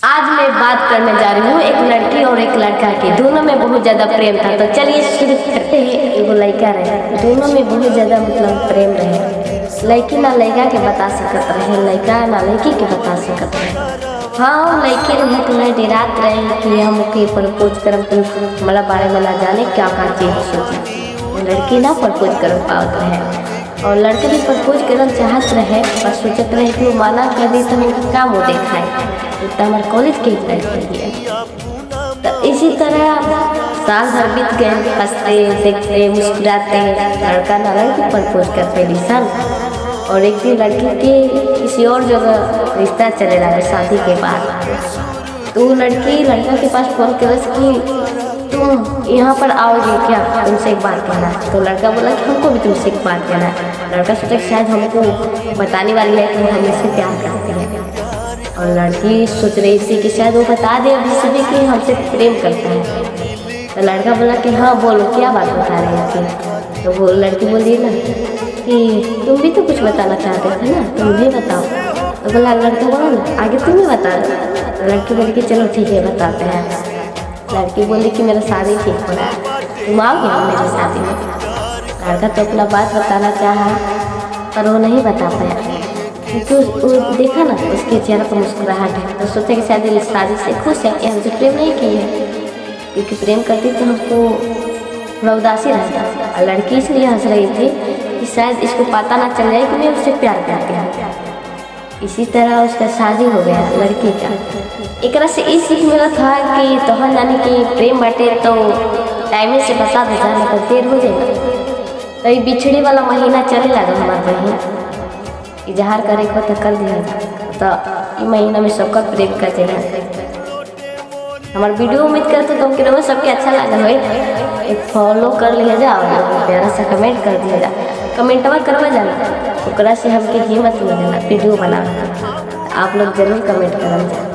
आज मैं बात करने जा रही हूँ एक लड़की और एक लड़का की। दोनों में बहुत ज़्यादा प्रेम था। तो चलिए शुरू करते हैं। एगो लड़का रहे, दोनों में बहुत ज़्यादा मतलब प्रेम रहे। लड़की ना लड़का के बता सकत रहे, लड़का ना लड़की के बता सकत रहे। हाँ, लड़के रहे तो मैं डेरात रहे कि हम के प्रपोज करम तो हमारा बारे में ना जाने क्या क्या चीज़ सोची। लड़की ना प्रपोज कर पावत रहे और लड़के भी प्रपोज करना चाहत रहे और सोचत रहे कि माना कर दी तो हम काम वो देखाए तो हमारे कॉलेज के लिए। तो इसी तरह साल भर बीत गए, हंसते देखते मुस्कुराते लड़का ना लड़की प्रपोज करते सन। और एक दिन लड़की के किसी और जगह रिश्ता चले लगा शादी के बाद। तो लड़की लड़का के पास फोन कर कि तुम यहाँ पर आओगे क्या, तुमसे एक बात कहना है। तो लड़का बोला कि हमको भी तुमसे एक बात कहना है। लड़का सोचा कि शायद हमको बताने वाली है कि वो हमसे प्यार करती है। और लड़की सोच रही थी कि शायद वो बता दे अभी सभी कि हमसे प्रेम करता है। तो लड़का बोला कि हाँ बोलो, क्या बात बता रही थी। तो वो लड़की बोली ना कि तुम भी तो कुछ बताना चाहते थे ना, तुम भी बताओ। तो बोला लड़का बोला ना आगे तुम ही बता दो। तो लड़की बोली कि चलो ठीक है बताते हैं। लड़की बोली कि मेरा शादी ठीक हो रहा है, तुम आओगे मेरी शादी में। लड़का तो अपना बात बताना चाहा पर वो नहीं बता पाया क्योंकि वो देखा ना उसके चेहरे पर मुस्कुराहट है। तो सोचा कि शायद शादी से खुश है, कि हमसे प्रेम नहीं की है, क्योंकि प्रेम करती तो हमको थोड़ा उदासी रहता। और लड़की इसलिए हंस रही थी कि शायद इसको पता ना चल जाए कि मैं उससे प्यार करती हूँ। इसी तरह उसका शादी हो गया लड़की का। एक से ई सीख मिला था कि तोहर जाने कि प्रेम बाटे तो टाइम से बता दे जाने पर देर हो जाए। तो ये बिछड़े वाला महीना चले लगा हमारे बहन, इजहार करे को तो कर दिया। तो ये महीना में सबका प्रेम का चला। हमारे वीडियो उम्मीद करते तो तुम सबके अच्छा लगा हो, एक फॉलो कर लिया जाओ, प्यारा सा कमेंट कर दिया जा, कमेंटवा करवा जाना। ओकरा से हमके हिम्मत मिलेला वीडियो बनाना। आप लोग जरूर कमेंट करना।